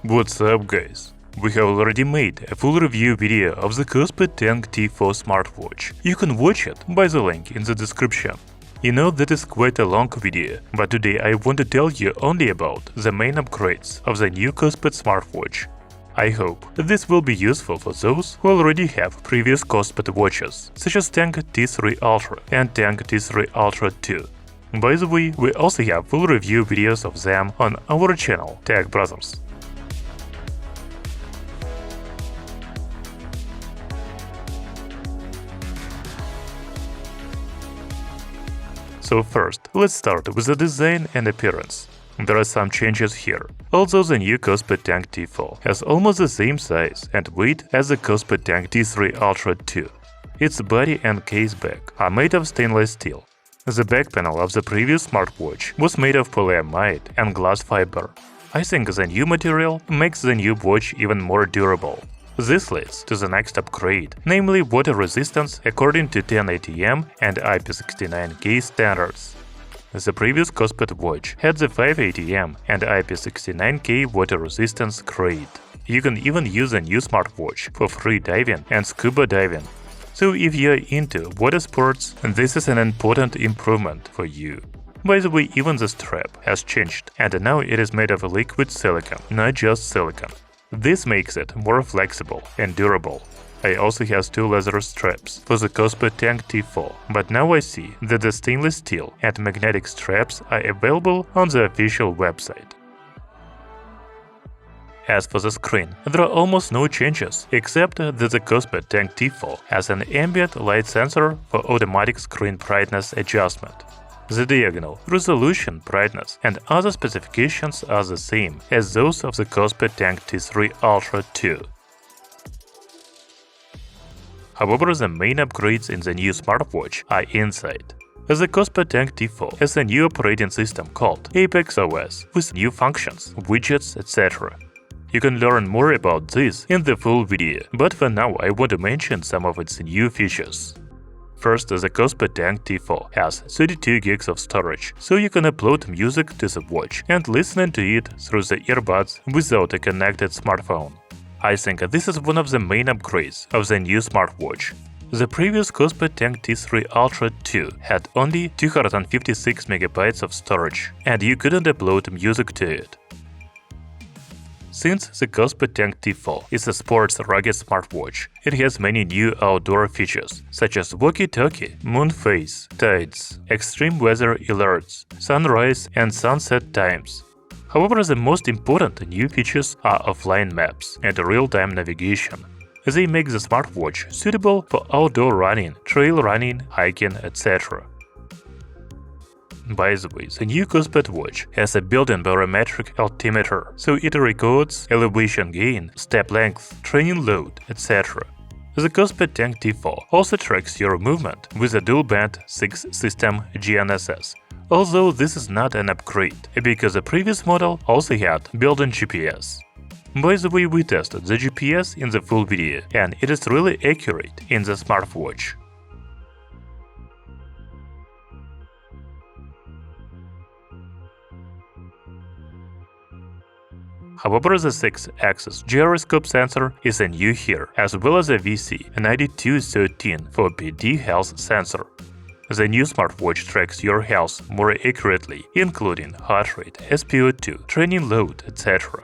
What's up, guys? We have already made a full review video of the KOSPET Tank T4 smartwatch. You can watch it by the link in the description. You know that is quite a long video, but today I want to tell you only about the main upgrades of the new KOSPET smartwatch. I hope this will be useful for those who already have previous KOSPET watches, such as Tank T3 Ultra and Tank T3 Ultra 2. By the way, we also have full review videos of them on our channel, Tech Brothers. So first, let's start with the design and appearance. There are some changes here. Although the new KOSPET Tank T4 has almost the same size and weight as the KOSPET Tank T3 Ultra 2, its body and case back are made of stainless steel. The back panel of the previous smartwatch was made of polyamide and glass fiber. I think the new material makes the new watch even more durable. This leads to the next upgrade, namely water resistance according to 10 ATM and IP69K standards. The previous KOSPET watch had the 5 ATM and IP69K water resistance grade. You can even use a new smartwatch for free diving and scuba diving. So if you're into water sports, this is an important improvement for you. By the way, even the strap has changed, and now it is made of liquid silicone, not just silicone. This makes it more flexible and durable. I also have two leather straps for the KOSPET Tank T4, but now I see that the stainless steel and magnetic straps are available on the official website. As for the screen, there are almost no changes, except that the KOSPET Tank T4 has an ambient light sensor for automatic screen brightness adjustment. The diagonal, resolution, brightness, and other specifications are the same as those of the KOSPET Tank T3 Ultra 2. However, the main upgrades in the new smartwatch are inside. The KOSPET Tank T4 has a new operating system called Approx OS with new functions, widgets, etc. You can learn more about this in the full video, but for now I want to mention some of its new features. First, the KOSPET Tank T4 has 32 gigs of storage, so you can upload music to the watch and listen to it through the earbuds without a connected smartphone. I think this is one of the main upgrades of the new smartwatch. The previous KOSPET Tank T3 Ultra 2 had only 256 MB of storage, and you couldn't upload music to it. Since the KOSPET Tank T4 is a sports rugged smartwatch, it has many new outdoor features, such as walkie-talkie, moon phase, tides, extreme weather alerts, sunrise and sunset times. However, the most important new features are offline maps and real-time navigation. They make the smartwatch suitable for outdoor running, trail running, hiking, etc. By the way, the new KOSPET watch has a built-in barometric altimeter, so it records elevation gain, step length, training load, etc. The KOSPET Tank T4 also tracks your movement with a dual-band 6 system GNSS, although this is not an upgrade, because the previous model also had built-in GPS. By the way, we tested the GPS in the full video, and it is really accurate in the smartwatch. However, the 6-axis gyroscope sensor is a new here, as well as a VC9213 for PD health sensor. The new smartwatch tracks your health more accurately, including heart rate, SpO2, training load, etc.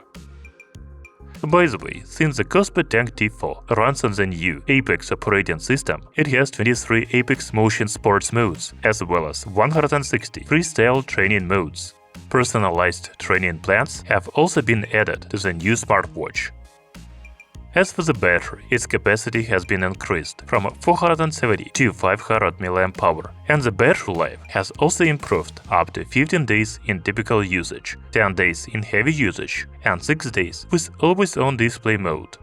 By the way, since the KOSPET Tank T4 runs on the new Approx operating system, it has 23 Approx motion sports modes, as well as 160 freestyle training modes. Personalized training plans have also been added to the new smartwatch. As for the battery, its capacity has been increased from 470 to 500 mAh, and the battery life has also improved up to 15 days in typical usage, 10 days in heavy usage, and 6 days with always-on display mode.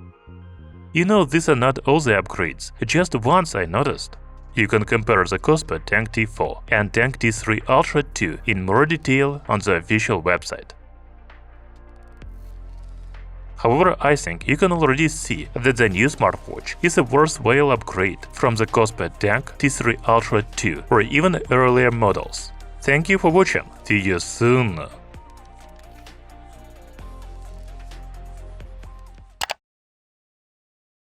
You know, these are not all the upgrades, just once I noticed. You can compare the KOSPET Tank T4 and Tank T3 Ultra 2 in more detail on the official website. However, I think you can already see that the new smartwatch is a worthwhile upgrade from the KOSPET Tank T3 Ultra 2 or even earlier models. Thank you for watching, see you soon!